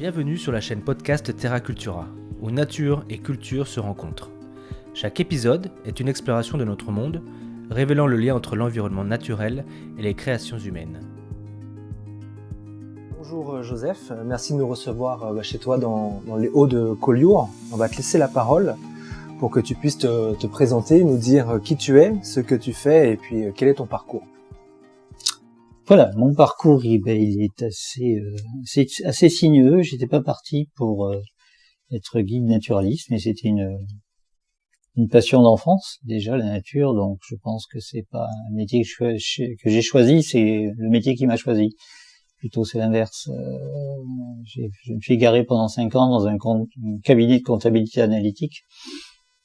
Bienvenue sur la chaîne podcast Terra Cultura, où nature et culture se rencontrent. Chaque épisode est une exploration de notre monde, révélant le lien entre l'environnement naturel et les créations humaines. Bonjour Joseph, merci de nous recevoir chez toi dans les Hauts de Collioure. On va te laisser la parole pour que tu puisses te présenter, nous dire qui tu es, ce que tu fais et puis quel est ton parcours. Voilà, mon parcours il est assez sinueux. J'étais pas parti pour être guide naturaliste, mais c'était une passion d'enfance déjà, la nature. Donc je pense que c'est pas un métier que j'ai choisi, c'est le métier qui m'a choisi. Plutôt c'est l'inverse. Je me suis garé pendant 5 ans dans un cabinet de comptabilité analytique.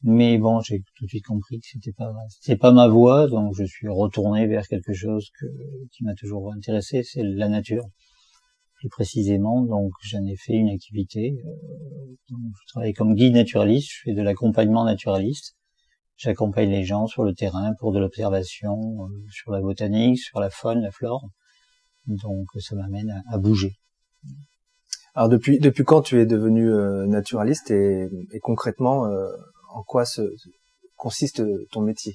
Mais bon, j'ai tout de suite compris que c'était pas ma voie, donc je suis retourné vers quelque chose qui m'a toujours intéressé, c'est la nature, plus précisément. Donc j'en ai fait une activité. Donc, je travaille comme guide naturaliste, je fais de l'accompagnement naturaliste. J'accompagne les gens sur le terrain pour de l'observation, sur la botanique, sur la faune, la flore. Donc ça m'amène à bouger. Alors depuis quand tu es devenu naturaliste et concrètement en quoi consiste ton métier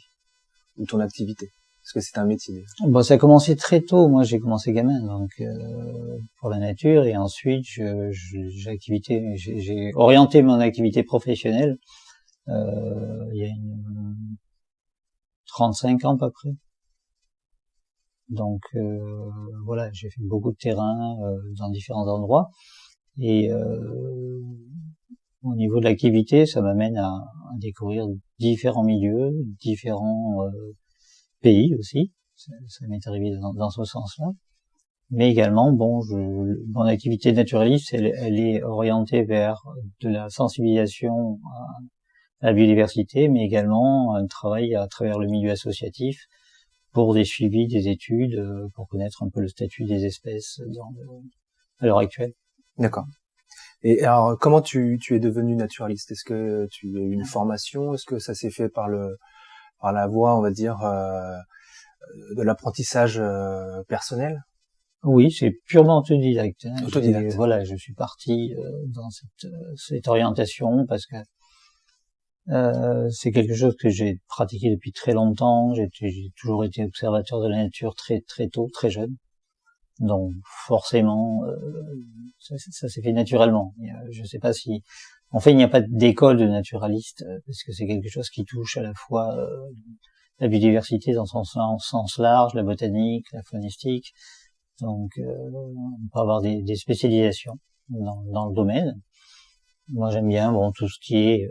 ou ton activité? Est-ce que c'est un métier? Bon, ça a commencé très tôt. Moi, j'ai commencé gamin, donc pour la nature, et ensuite j'ai orienté mon activité professionnelle il y a 35 ans à peu près. Donc voilà, j'ai fait beaucoup de terrain dans différents endroits et au niveau de l'activité, ça m'amène à découvrir différents milieux, différents pays aussi. Ça m'est arrivé dans ce sens-là. Mais également, mon activité naturaliste, elle est orientée vers de la sensibilisation à la biodiversité, mais également un travail à travers le milieu associatif pour des suivis, des études, pour connaître un peu le statut des espèces à l'heure actuelle. D'accord. Et alors, comment tu es devenu naturaliste? Est-ce que tu as eu une formation? Est-ce que ça s'est fait par la voie, on va dire, de l'apprentissage personnel? Oui, c'est purement autodidacte. Autodidacte. Voilà, je suis parti dans cette orientation parce que c'est quelque chose que j'ai pratiqué depuis très longtemps. J'ai toujours été observateur de la nature très très tôt, très jeune. Donc forcément, ça s'est fait naturellement. Je sais pas si, en fait, il n'y a pas d'école de naturaliste parce que c'est quelque chose qui touche à la fois la biodiversité dans son sens large, la botanique, la faunistique. Donc on peut avoir des spécialisations dans le domaine. Moi, j'aime bien tout ce qui est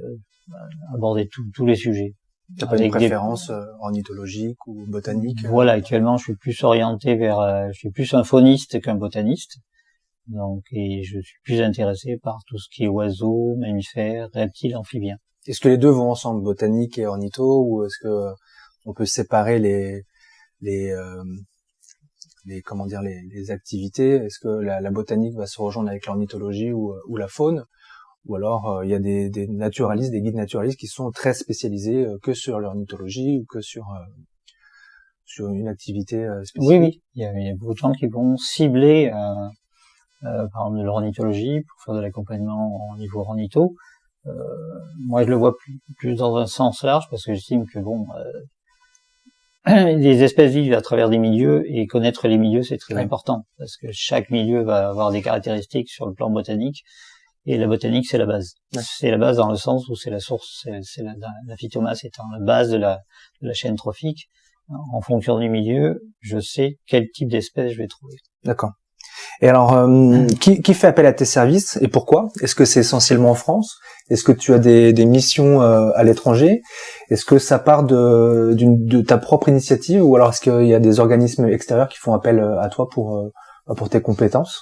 aborder tous les sujets. T'as pas une préférence ornithologique ou botanique? Voilà, actuellement, je suis plus orienté je suis plus un fauniste qu'un botaniste. Donc, et je suis plus intéressé par tout ce qui est oiseaux, mammifères, reptiles, amphibiens. Est-ce que les deux vont ensemble, botanique et ornitho, ou est-ce que on peut séparer les activités? Est-ce que la botanique va se rejoindre avec l'ornithologie ou la faune? Ou alors il y a des naturalistes, des guides naturalistes qui sont très spécialisés que sur l'ornithologie ou que sur une activité spécifique. Oui, il y a beaucoup de gens qui vont cibler par exemple de l'ornithologie pour faire de l'accompagnement au niveau ornitho. Moi, je le vois plus dans un sens large parce que j'estime que les espèces vivent à travers des milieux et connaître les milieux c'est très important parce que chaque milieu va avoir des caractéristiques sur le plan botanique. Et la botanique, c'est la base. Ouais. C'est la base dans le sens où c'est la source, c'est la phytomasse étant la base de la chaîne trophique. En fonction du milieu, je sais quel type d'espèce je vais trouver. D'accord. Et alors, qui fait appel à tes services et pourquoi? Est-ce que c'est essentiellement en France? Est-ce que tu as des missions à l'étranger? Est-ce que ça part de ta propre initiative ou alors est-ce qu'il y a des organismes extérieurs qui font appel à toi pour tes compétences?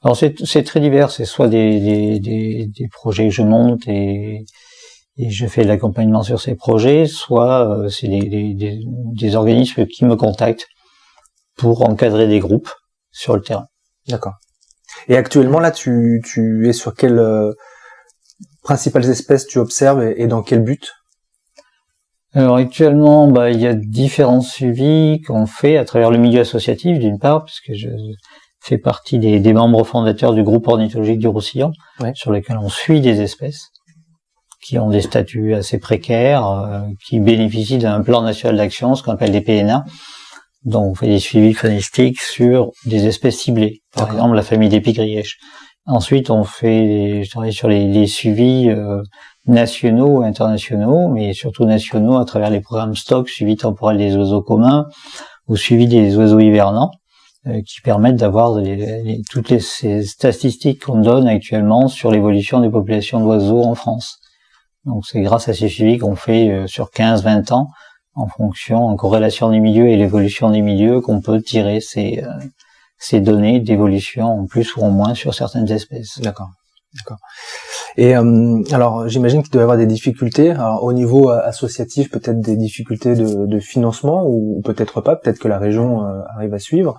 Alors c'est très divers, c'est soit des projets que je monte et je fais de l'accompagnement sur ces projets, soit c'est des organismes qui me contactent pour encadrer des groupes sur le terrain. D'accord. Et actuellement là tu es sur quelles principales espèces tu observes et dans quel but? Alors actuellement, il y a différents suivis qu'on fait à travers le milieu associatif d'une part, puisque je fait partie des membres fondateurs du groupe ornithologique du Roussillon, ouais. sur lequel on suit des espèces qui ont des statuts assez précaires, qui bénéficient d'un plan national d'action, ce qu'on appelle des PNA. Donc on fait des suivis faunistiques sur des espèces ciblées, par exemple la famille des pigrièches. Ensuite je travaille sur les suivis nationaux, internationaux, mais surtout nationaux à travers les programmes stock, suivi temporel des oiseaux communs ou suivi des oiseaux hivernants, qui permettent d'avoir toutes ces statistiques qu'on donne actuellement sur l'évolution des populations d'oiseaux en France. Donc c'est grâce à ces suivis qu'on fait sur 15-20 ans, en corrélation des milieux et l'évolution des milieux, qu'on peut tirer ces données d'évolution en plus ou en moins sur certaines espèces. D'accord. Et alors j'imagine qu'il doit y avoir des difficultés. Alors, au niveau associatif, peut-être des difficultés de financement ou peut-être pas. Peut-être que la région arrive à suivre.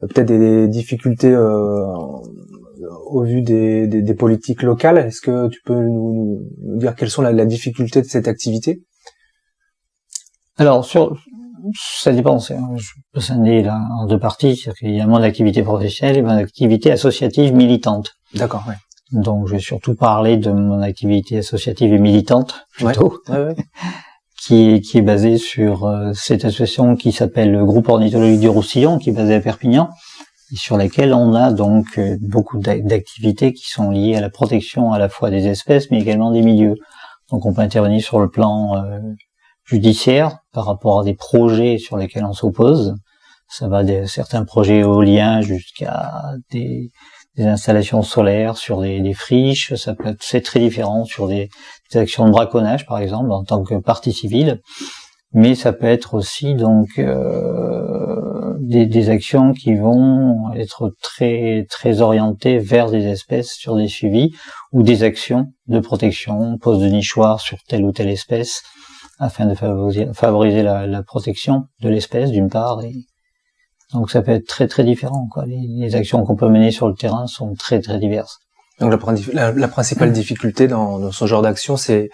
Peut-être des difficultés au vu des politiques locales. Est-ce que tu peux nous dire quelles sont la difficulté de cette activité? Alors ça dépend. Je peux scinder là en deux parties. C'est-à-dire qu'il y a mon activité professionnelle et mon activité associative militante. D'accord. Ouais. Donc je vais surtout parler de mon activité associative et militante plutôt, ouais. qui est basée sur cette association qui s'appelle le groupe ornithologique du Roussillon, qui est basé à Perpignan, et sur laquelle on a donc beaucoup d'activités qui sont liées à la protection à la fois des espèces, mais également des milieux. Donc on peut intervenir sur le plan judiciaire par rapport à des projets sur lesquels on s'oppose. Ça va de certains projets éoliens jusqu'à des installations solaires sur des friches. C'est très différent sur des actions de braconnage, par exemple, en tant que partie civile. Mais ça peut être aussi donc des actions qui vont être très très orientées vers des espèces sur des suivis ou des actions de protection, pose de nichoirs sur telle ou telle espèce, afin de favoriser la protection de l'espèce d'une part. Et donc ça peut être très très différent, quoi. Les actions qu'on peut mener sur le terrain sont très très diverses. Donc la principale difficulté dans ce genre d'action, c'est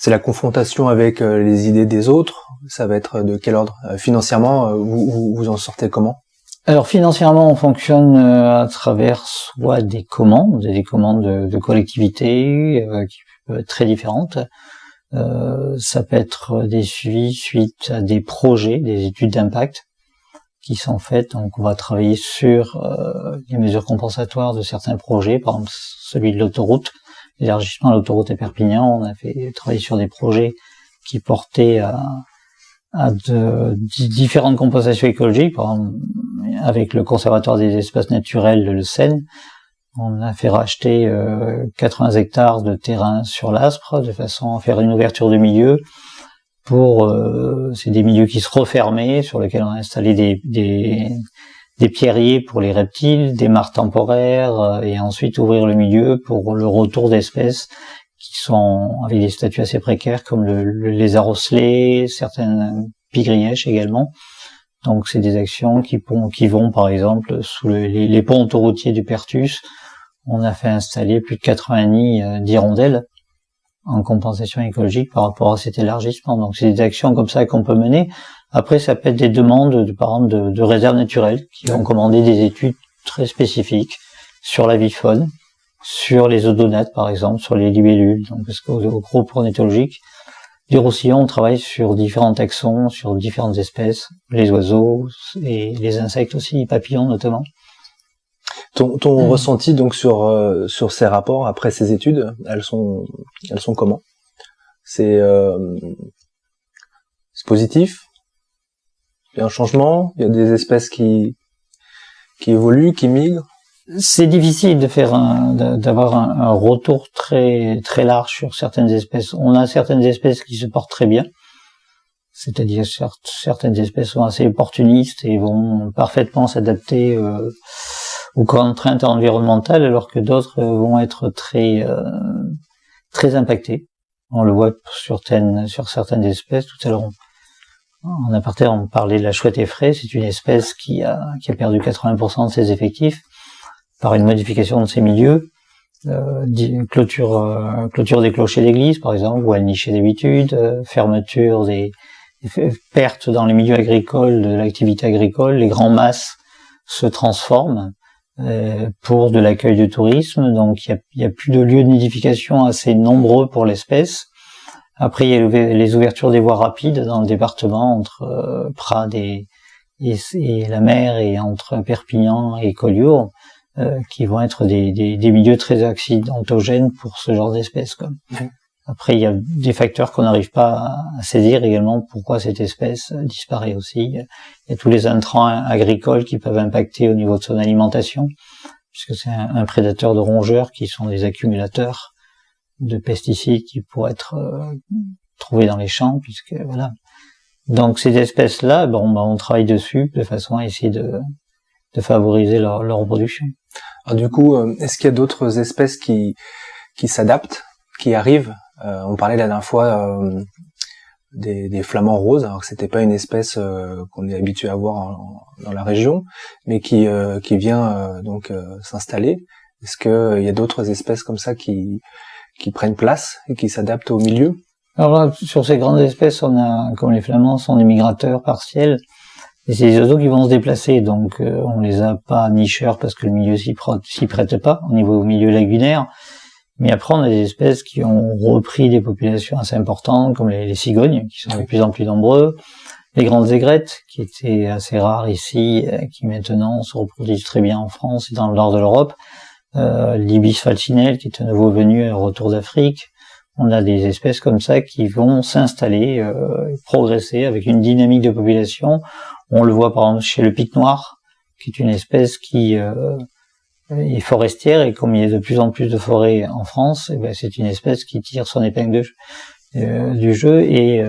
la confrontation avec les idées des autres. Ça va être de quel ordre? Financièrement, vous en sortez comment? Alors financièrement, on fonctionne à travers soit des commandes de collectivités qui peuvent être très différentes. Ça peut être des suivis suite à des projets, des études d'impact qui sont faites. Donc on va travailler sur les mesures compensatoires de certains projets, par exemple celui de l'autoroute, l'élargissement de l'autoroute à Perpignan. On a travaillé sur des projets qui portaient à différentes compensations écologiques, par exemple avec le Conservatoire des espaces naturels de Le Seine. On a fait racheter 80 hectares de terrain sur l'Aspre de façon à faire une ouverture de milieu c'est des milieux qui se refermaient, sur lesquels on a installé des pierriers pour les reptiles, des mares temporaires, et ensuite ouvrir le milieu pour le retour d'espèces qui sont avec des statuts assez précaires, comme le lézard osselet, certaines pigrièches également. Donc c'est des actions qui vont par exemple sous les ponts autoroutiers du Pertus. On a fait installer plus de 80 nids d'hirondelles en compensation écologique par rapport à cet élargissement. Donc c'est des actions comme ça qu'on peut mener. Après, ça peut être des demandes par exemple de réserves naturelles qui vont commander des études très spécifiques sur la vie faune, sur les odonates par exemple, sur les libellules. Donc parce qu'au groupe ornithologique du Roussillon, on travaille sur différents taxons, sur différentes espèces, les oiseaux et les insectes aussi, les papillons notamment. Ton ressenti donc sur ces rapports après ces études, elles sont comment? C'est positif? Il y a un changement? Il y a des espèces qui évoluent, qui migrent? C'est difficile d'avoir un retour très très large sur certaines espèces. On a certaines espèces qui se portent très bien, c'est-à-dire certaines espèces sont assez opportunistes et vont parfaitement s'adapter aux contraintes environnementales, alors que d'autres vont être très très impactées. On le voit sur certaines espèces. Tout à l'heure, en aparté, on parlait de la chouette effraie. C'est une espèce qui a perdu 80% de ses effectifs par une modification de ses milieux, clôture des clochers d'église, par exemple, où elle nichait d'habitude, fermeture des pertes dans les milieux agricoles de l'activité agricole, les grands masses se transforment, pour de l'accueil de tourisme. Donc il y a plus de lieux de nidification assez nombreux pour l'espèce. Après il y a les ouvertures des voies rapides dans le département entre Prades et la mer, et entre Perpignan et Collioure, qui vont être des milieux très accidentogènes pour ce genre d'espèces, quoi. Après, il y a des facteurs qu'on n'arrive pas à saisir également, pourquoi cette espèce disparaît aussi. Il y a tous les intrants agricoles qui peuvent impacter au niveau de son alimentation, puisque c'est un prédateur de rongeurs qui sont des accumulateurs de pesticides qui pourraient être trouvés dans les champs, puisque voilà. Donc ces espèces-là, on travaille dessus de façon à essayer de favoriser leur reproduction. Alors du coup, est-ce qu'il y a d'autres espèces qui s'adaptent, qui arrivent? On parlait la dernière fois des flamants roses, alors que c'était pas une espèce qu'on est habitué à voir dans la région, mais qui vient donc s'installer. Est-ce que il y a d'autres espèces comme ça qui prennent place et qui s'adaptent au milieu? Alors là, sur ces grandes espèces, on a, comme les flamands sont des migrateurs partiels, et c'est des oiseaux qui vont se déplacer, donc on les a pas nicheurs parce que le milieu s'y prête pas au niveau milieu lagunaire. Mais après, on a des espèces qui ont repris des populations assez importantes, comme les cigognes, qui sont de plus en plus nombreux, les grandes aigrettes, qui étaient assez rares ici, qui maintenant se reproduisent très bien en France et dans le nord de l'Europe, l'ibis falcinelle, qui est un nouveau venu au retour d'Afrique. On a des espèces comme ça qui vont s'installer, progresser avec une dynamique de population. On le voit par exemple chez le pic noir, qui est une espèce qui est forestière, et comme il y a de plus en plus de forêts en France, c'est une espèce qui tire son épingle du jeu. Et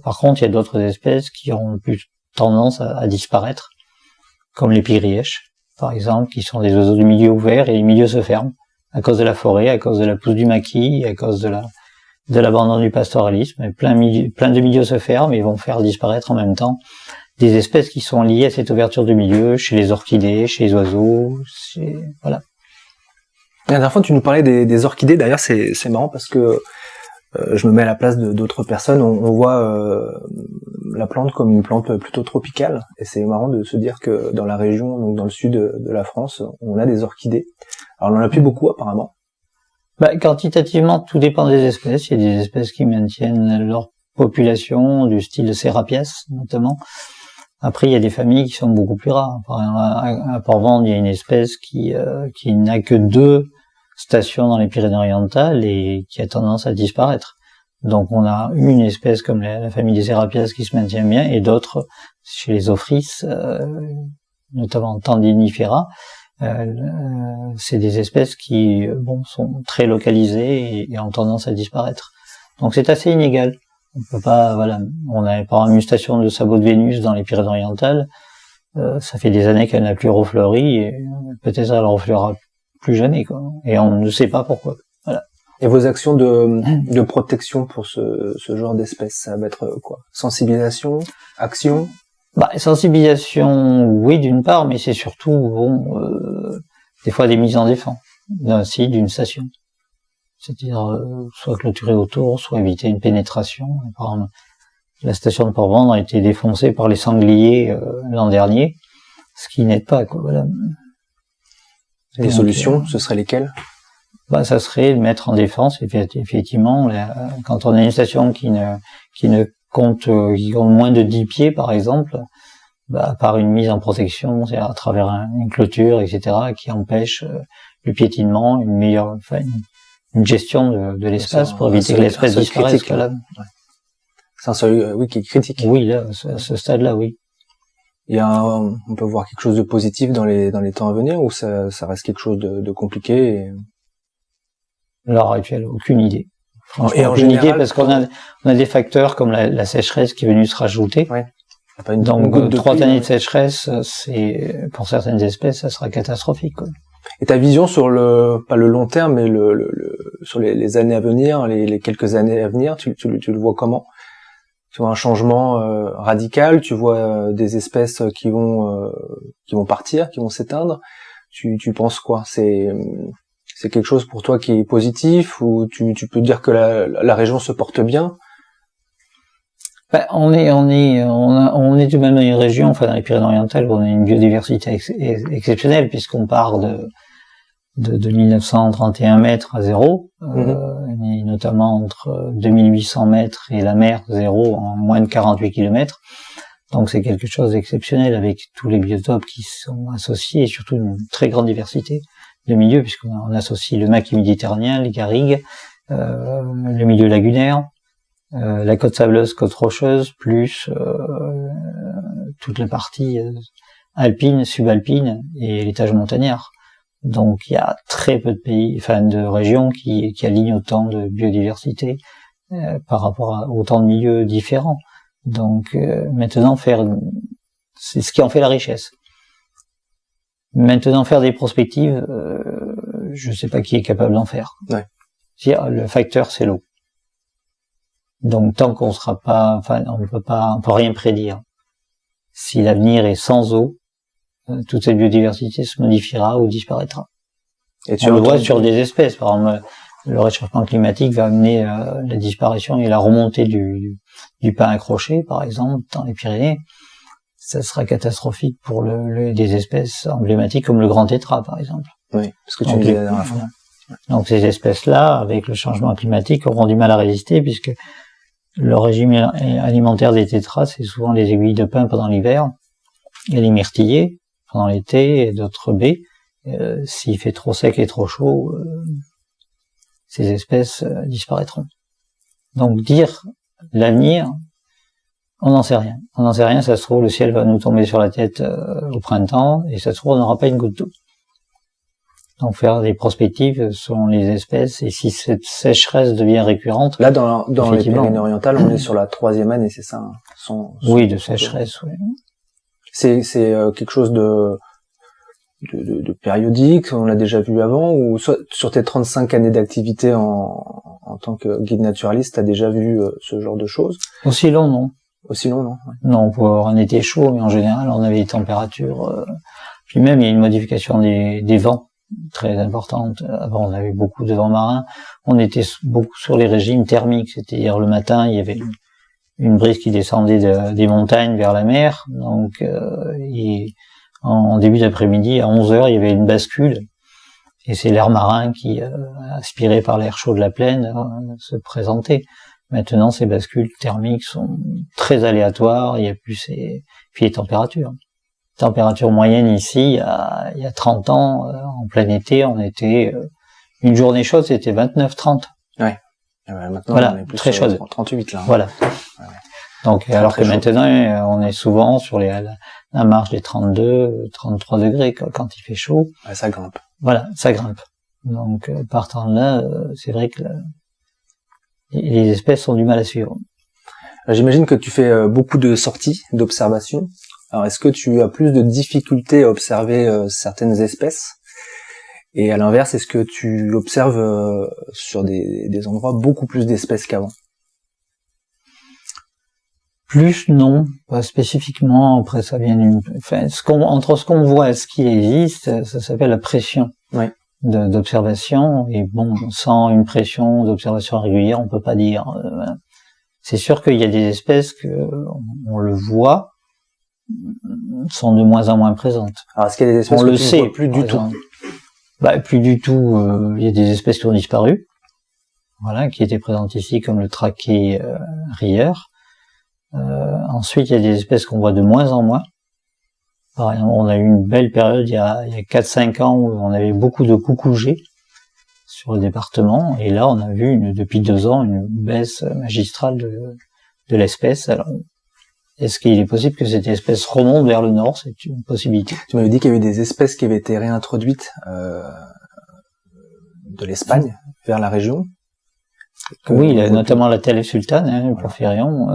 par contre, il y a d'autres espèces qui ont plus tendance à disparaître, comme les pygrièches, par exemple, qui sont des oiseaux du milieu ouvert, et les milieux se ferment à cause de la forêt, à cause de la pousse du maquis, à cause de l'abandon du pastoralisme. Et plein de milieux se ferment et vont faire disparaître en même temps des espèces qui sont liées à cette ouverture du milieu, chez les orchidées, chez les oiseaux, voilà. La dernière fois, tu nous parlais des orchidées. D'ailleurs, c'est marrant parce que je me mets à la place d'autres personnes. On voit la plante comme une plante plutôt tropicale, et c'est marrant de se dire que dans la région, donc dans le sud de la France, on a des orchidées. Alors, on en a plus beaucoup apparemment. Quantitativement, tout dépend des espèces. Il y a des espèces qui maintiennent leur population, du style de Serapias notamment. Après, il y a des familles qui sont beaucoup plus rares. Par exemple, à Port-Vendres, il y a une espèce qui n'a que 2 stations dans les Pyrénées-Orientales et qui a tendance à disparaître. Donc, on a une espèce comme la famille des Serapias qui se maintient bien, et d'autres chez les Ophrys, notamment Tandinifera. C'est des espèces qui, sont très localisées et ont tendance à disparaître. Donc, c'est assez inégal. On peut pas, voilà. On a par exemple une station de sabot de Vénus dans les Pyrénées-Orientales. Ça fait des années qu'elle n'a plus refleuri, et peut-être elle refleurira plus jamais, quoi. Et on ne sait pas pourquoi. Voilà. Et vos actions de protection pour ce genre d'espèces, ça va être quoi? Sensibilisation, action? Sensibilisation, oui, d'une part, mais c'est surtout, des fois des mises en défense d'un site, d'une station. C'est-à-dire soit clôturer autour, soit éviter une pénétration. Par exemple, la station de Port-Vendres a été défoncée par les sangliers l'an dernier, ce qui n'aide pas, quoi. Voilà. Les solutions, ce seraient lesquelles? Ça serait de mettre en défense, effectivement, quand on a une station qui compte moins de 10 pieds, par exemple, par une mise en protection, c'est-à-dire à travers une clôture, etc., qui empêche le piétinement, une gestion de l'espace pour éviter que l'espèce disparaisse. Ouais. C'est un seuil, qui est critique. Oui, là, à ce stade-là, oui. On peut voir quelque chose de positif dans les temps à venir, ou ça reste quelque chose de compliqué À l'heure actuelle, aucune idée. Et en aucune général, idée, parce qu'on a des facteurs comme la sécheresse qui est venue se rajouter. Ouais. Donc 3 années de sécheresse, c'est, pour certaines espèces, ça sera catastrophique, quoi. Et ta vision sur pas le long terme, mais sur les années à venir, les quelques années à venir, tu le vois comment? Tu vois un changement radical, tu vois des espèces qui vont partir, qui vont s'éteindre. Tu penses quoi? C'est quelque chose pour toi qui est positif, ou tu peux dire que la région se porte bien? On est tout de même dans une région, enfin dans les Pyrénées-Orientales, où on a une biodiversité exceptionnelle, puisqu'on part de 1931 mètres à zéro, et notamment entre 2800 mètres et la mer zéro en moins de 48 kilomètres. Donc c'est quelque chose d'exceptionnel avec tous les biotopes qui sont associés et surtout une très grande diversité de milieux, puisqu'on associe le maquis méditerranéen, les garrigues, le milieu lagunaire, la côte sableuse, côte rocheuse, plus toute la partie alpine, subalpine et l'étage montagnard. Donc il y a très peu de pays, enfin de régions qui alignent autant de biodiversité par rapport à autant de milieux différents. Donc maintenant c'est ce qui en fait la richesse. Maintenant faire des prospectives, je sais pas qui est capable d'en faire. Ouais. Le facteur c'est l'eau. Donc tant qu'on sera pas, enfin on peut rien prédire. Si l'avenir est sans eau, toute cette biodiversité se modifiera ou disparaîtra. Et on le voit sur des espèces, par exemple. Le réchauffement climatique va amener la disparition et la remontée du pin accroché, par exemple, dans les Pyrénées. Ça sera catastrophique pour des espèces emblématiques comme le grand tétras, par exemple. Oui, parce que tu disais la dernière fois. Donc ces espèces-là, avec le changement climatique, auront du mal à résister, puisque le régime alimentaire des tétras, c'est souvent les aiguilles de pin pendant l'hiver, et les myrtillers pendant l'été, et d'autres baies. S'il fait trop sec et trop chaud, ces espèces disparaîtront. Donc dire l'avenir, on n'en sait rien. On n'en sait rien, ça se trouve, le ciel va nous tomber sur la tête au printemps, et ça se trouve, on n'aura pas une goutte d'eau. Donc faire des prospectives selon les espèces, et si cette sécheresse devient récurrente... Là, dans les Pyrénées-Orientales, on est sur la 3e année, c'est ça? Oui, de sécheresse, oui. C'est quelque chose de périodique, on l'a déjà vu avant, ou soit sur tes 35 années d'activité en tant que guide naturaliste, t'as déjà vu ce genre de choses? Aussi long, non. Aussi long, non? Ouais. Non, on peut avoir un été chaud, mais en général, on avait des températures... Puis même, il y a une modification des vents très importante. Avant, on avait beaucoup de vents marins. On était beaucoup sur les régimes thermiques, c'est-à-dire le matin, il y avait une brise qui descendait des montagnes vers la mer, donc en début d'après-midi, à 11h, il y avait une bascule, et c'est l'air marin qui, aspiré par l'air chaud de la plaine, se présentait. Maintenant, ces bascules thermiques sont très aléatoires, il y a plus puis les températures. Température moyenne ici, il y a 30 ans, en plein été, on était, une journée chaude, c'était 29-30. Ouais. Maintenant, voilà, on est plus très chaude. 38, là. Voilà. Ouais. Donc, très, alors très que chaud. maintenant, on est souvent sur la marge des 32, 33 degrés quand il fait chaud. Ouais, ça grimpe. Voilà, ça grimpe. Donc, partant de là, c'est vrai que les espèces ont du mal à suivre. J'imagine que tu fais beaucoup de sorties, d'observations. Alors, est-ce que tu as plus de difficultés à observer certaines espèces? Et à l'inverse, est-ce que tu observes sur des endroits beaucoup plus d'espèces qu'avant? Plus, non, pas spécifiquement. Après, ça vient entre ce qu'on voit et ce qui existe, ça s'appelle la pression. Oui. D'observation. Et bon, sans une pression d'observation régulière, on peut pas dire. Voilà. C'est sûr qu'il y a des espèces que on le voit, sont de moins en moins présentes. Alors, est-ce qu'il y a des espèces on que le tu sait, ne vois plus du tout? Plus du tout. Il y a des espèces qui ont disparu, voilà, qui étaient présentes ici, comme le traquet rieur. Ensuite, il y a des espèces qu'on voit de moins en moins. Par exemple, on a eu une belle période il y a 4-5 ans où on avait beaucoup de coucougets sur le département, et là, on a vu depuis 2 ans une baisse magistrale de l'espèce. Alors, est-ce qu'il est possible que cette espèce remonte vers le nord? C'est une possibilité. Tu m'avais dit qu'il y avait des espèces qui avaient été réintroduites de l'Espagne vers la région. Oui, il y a notamment la telle sultane, le porphyrion,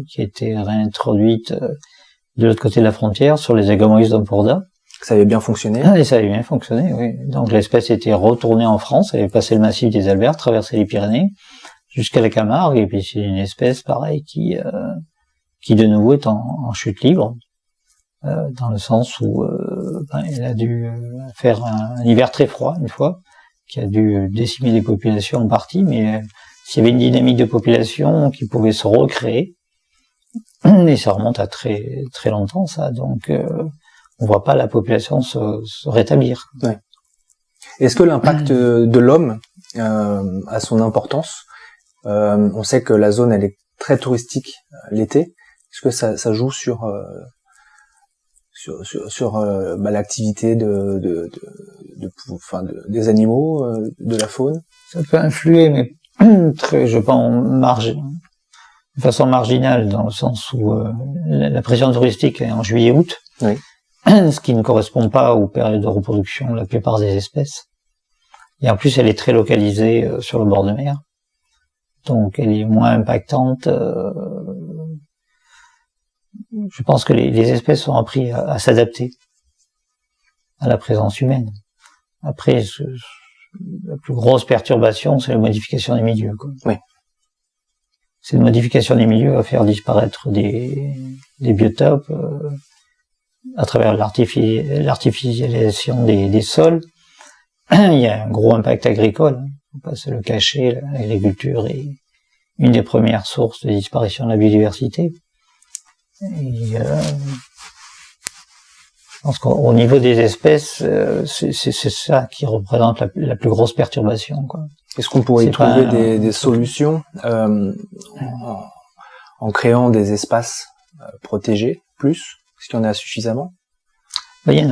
qui a été réintroduite de l'autre côté de la frontière, sur les Agamoïs d'Empordà. Ça avait bien fonctionné. Ah, et ça avait bien fonctionné, oui. Donc l'espèce était retournée en France, elle avait passé le massif des Alberts, traversé les Pyrénées, jusqu'à la Camargue, et puis c'est une espèce pareille qui de nouveau est en chute libre, dans le sens où elle a dû faire un hiver très froid une fois, qui a dû décimer les populations en partie, mais s'il y avait une dynamique de population qui pouvait se recréer, Et ça remonte à très très longtemps, ça. Donc, on voit pas la population se rétablir. Ouais. Est-ce que l'impact de l'homme a son importance? On sait que la zone, elle est très touristique l'été. Est-ce que ça joue sur l'activité des animaux, de la faune? Ça peut influer, mais je pense, de façon marginale, dans le sens où la pression touristique est en juillet-août, oui. Ce qui ne correspond pas aux périodes de reproduction de la plupart des espèces. Et en plus, elle est très localisée sur le bord de mer, donc elle est moins impactante. Je pense que les espèces ont appris à s'adapter à la présence humaine. Après, la plus grosse perturbation, c'est la modification des milieux, quoi. Oui. Cette modification des milieux va faire disparaître des biotopes à travers l'artificialisation des sols. Il y a un gros impact agricole, faut pas se le cacher. L'agriculture est une des premières sources de disparition de la biodiversité. Et, je pense qu'au niveau des espèces, c'est ça qui représente la plus grosse perturbation, quoi. Est-ce qu'on pourrait y trouver des solutions en créant des espaces protégés plus? Est-ce qu'il y en a suffisamment? Ben, il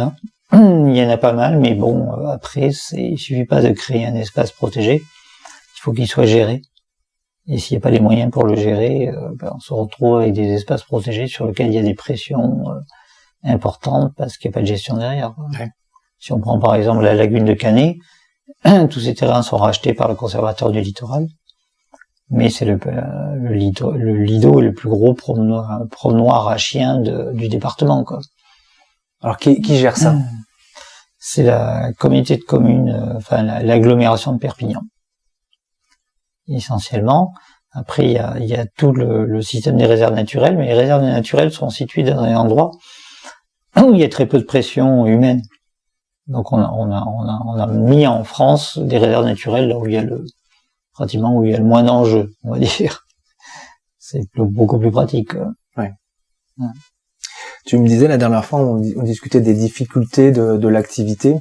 y en a pas mal, mais bon, après, il suffit pas de créer un espace protégé, il faut qu'il soit géré. Et s'il n'y a pas les moyens pour le gérer, on se retrouve avec des espaces protégés sur lesquels il y a des pressions importantes parce qu'il n'y a pas de gestion derrière, quoi. Ouais. Si on prend par exemple la lagune de Canet, tous ces terrains sont rachetés par le conservateur du littoral, mais c'est le Lido est le plus gros promenoir à chiens du département, quoi. Alors qui gère ça? C'est la communauté de communes, l'agglomération de Perpignan, essentiellement. Après, il y a tout le système des réserves naturelles, mais les réserves naturelles sont situées dans un endroit où il y a très peu de pression humaine. Donc on a mis en France des réserves naturelles là où il y a pratiquement où il y a le moins d'enjeux, on va dire. C'est beaucoup plus pratique. Ouais. Ouais. Tu me disais la dernière fois, on discutait des difficultés de l'activité.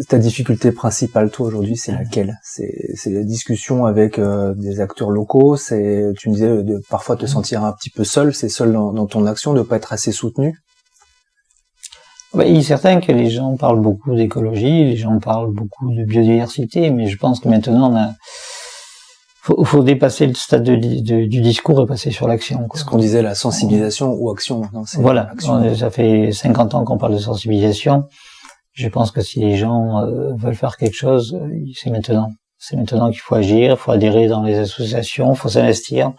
Ta difficulté principale, toi, aujourd'hui, c'est laquelle? C'est la discussion avec des acteurs locaux. Tu me disais de parfois te sentir un petit peu seul. C'est seul dans ton action, de pas être assez soutenu. Il est certain que les gens parlent beaucoup d'écologie, les gens parlent beaucoup de biodiversité, mais je pense que maintenant faut dépasser le stade du discours et passer sur l'action, quoi. Ce qu'on disait, la sensibilisation ou action, maintenant. Voilà. Action. Ça fait 50 ans qu'on parle de sensibilisation. Je pense que si les gens veulent faire quelque chose, c'est maintenant. C'est maintenant qu'il faut agir, il faut adhérer dans les associations, il faut s'investir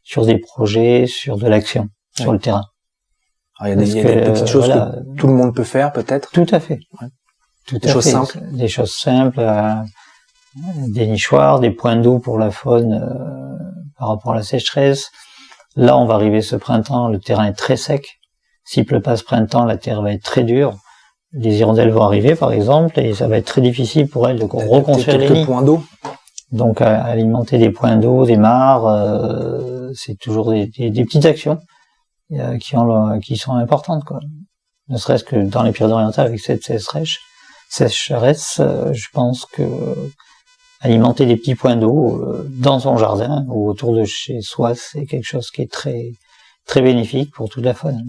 sur des projets, sur de l'action, sur le terrain. Alors, il y a des petites choses que tout le monde peut faire, peut-être. Tout à fait. Ouais. Des choses simples. Des choses simples, des nichoirs, des points d'eau pour la faune par rapport à la sécheresse. Là, on va arriver ce printemps, le terrain est très sec. S'il pleut pas ce printemps, la terre va être très dure. Les hirondelles vont arriver, par exemple, et ça va être très difficile pour elles de reconstruire les nids. Points d'eau. Donc, alimenter des points d'eau, des mares, c'est toujours des petites actions qui sont importantes, quoi. Ne serait-ce que dans les Pyrénées-Orientales avec cette sécheresse, je pense que alimenter des petits points d'eau dans son jardin ou autour de chez soi, c'est quelque chose qui est très très bénéfique pour toute la faune.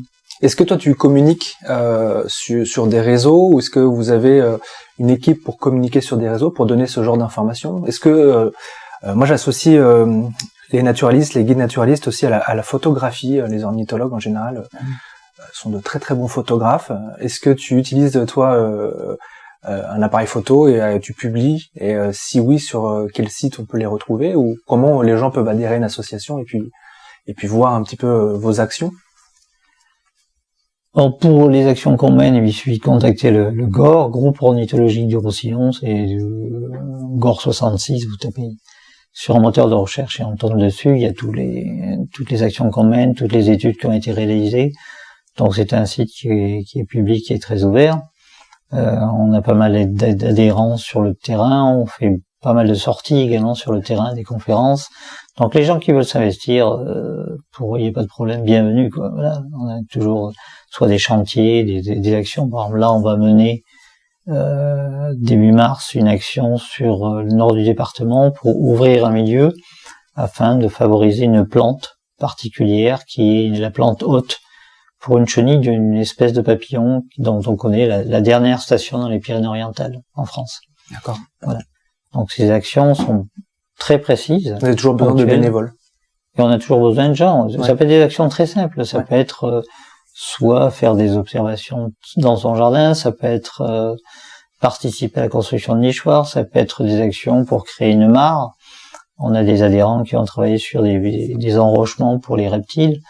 Est-ce que toi tu communiques sur des réseaux, ou est-ce que vous avez une équipe pour communiquer sur des réseaux pour donner ce genre d'informations? Est-ce que moi j'associe les naturalistes, les guides naturalistes aussi à la photographie. Les ornithologues en général sont de très très bons photographes. Est-ce que tu utilises toi un appareil photo et tu publies, et si oui, sur quel site on peut les retrouver, ou comment les gens peuvent adhérer à une association et puis voir un petit peu vos actions? Alors, pour les actions qu'on mène, il suffit de contacter le GOR, Groupe Ornithologique du Roussillon, c'est GOR 66, vous tapez sur un moteur de recherche et on tombe dessus, il y a toutes les actions qu'on mène, toutes les études qui ont été réalisées. Donc c'est un site qui est public, qui est très ouvert. On a pas mal d'adhérents sur le terrain, on fait pas mal de sorties également sur le terrain, des conférences. Donc les gens qui veulent s'investir, pour eux, il n'y a pas de problème, bienvenue, quoi. Voilà, on a toujours soit des chantiers, des actions. Par exemple, là, on va mener début mars une action sur le nord du département pour ouvrir un milieu afin de favoriser une plante particulière qui est la plante hôte pour une chenille d'une espèce de papillon dont on connaît la dernière station dans les Pyrénées-Orientales en France. D'accord. Voilà. Donc ces actions sont très précises. Vous avez toujours besoin de bénévoles. Et on a toujours besoin de gens. Ouais. Ça peut être des actions très simples. Ça peut être soit faire des observations dans son jardin, ça peut être participer à la construction de nichoirs, ça peut être des actions pour créer une mare. On a des adhérents qui ont travaillé sur des enrochements pour les reptiles.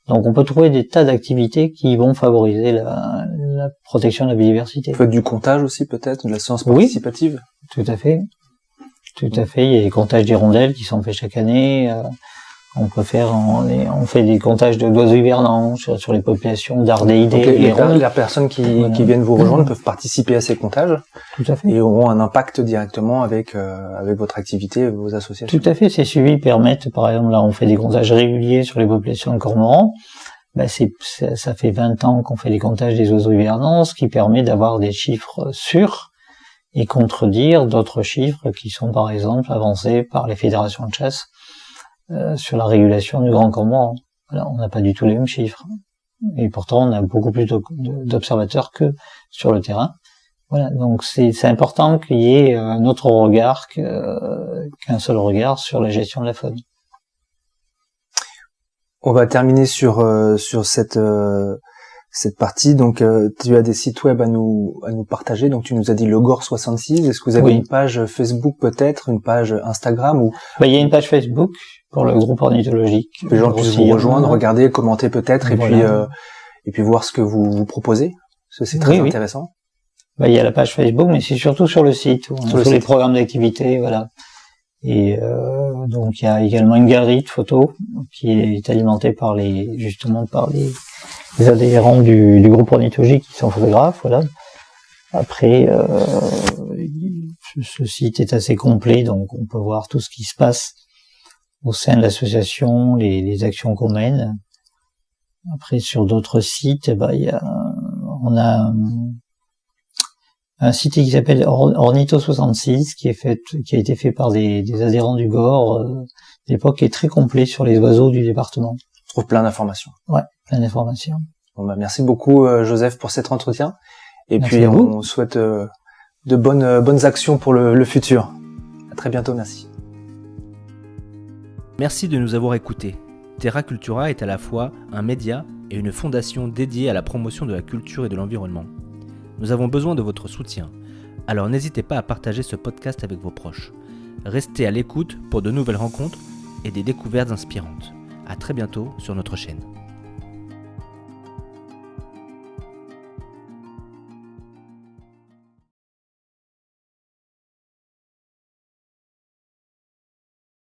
Donc on peut trouver des tas d'activités qui vont favoriser la protection de la biodiversité. Vous faites du comptage aussi peut-être, de la science participative? Oui, tout à fait. Tout à fait. Il y a des comptages d'hirondelles qui sont faits chaque année. On fait des comptages d'oiseaux hivernants sur les populations d'ardéidés. Donc les personnes qui viennent vous rejoindre peuvent participer à ces comptages. Tout à fait. Et auront un impact directement avec votre activité, vos associations. Tout à fait. Ces suivis permettent, par exemple, là, on fait des comptages réguliers sur les populations de cormorans. Ça fait 20 ans qu'on fait des comptages des oiseaux hivernants, ce qui permet d'avoir des chiffres sûrs et contredire d'autres chiffres qui sont, par exemple, avancés par les fédérations de chasse sur la régulation du grand cormoran. Voilà, on n'a pas du tout les mêmes chiffres. Et pourtant, on a beaucoup plus d'observateurs que sur le terrain. Voilà, donc c'est important qu'il y ait un autre regard qu'un seul regard sur la gestion de la faune. On va terminer sur cette partie. Donc, tu as des sites web à nous partager. Donc, tu nous as dit Le Gore 66. Est-ce que vous avez une page Facebook peut-être, une page Instagram ou il y a une page Facebook pour le groupe ornithologique. Les gens puissent vous rejoindre, regarder, commenter peut-être, et puis voir ce que vous proposez. Parce que c'est très intéressant. Il y a la page Facebook, mais c'est surtout sur le site où on a tous les programmes d'activité, voilà. Et donc il y a également une galerie de photos qui est alimentée par les adhérents du groupe ornithologique qui sont photographes, voilà. Après, ce site est assez complet, donc on peut voir tout ce qui se passe au sein de l'association, les actions qu'on mène. Après, sur d'autres sites, on a un site qui s'appelle Ornitho 66, qui a été fait par des adhérents du Gore, d'époque, qui est très complet sur les oiseaux du département. On trouve plein d'informations. Ouais, plein d'informations. Bon, merci beaucoup, Joseph, pour cet entretien. Et merci puis, on souhaite de bonnes actions pour le futur. À très bientôt, merci. Merci de nous avoir écoutés. Terra Cultura est à la fois un média et une fondation dédiée à la promotion de la culture et de l'environnement. Nous avons besoin de votre soutien, alors n'hésitez pas à partager ce podcast avec vos proches. Restez à l'écoute pour de nouvelles rencontres et des découvertes inspirantes. À très bientôt sur notre chaîne.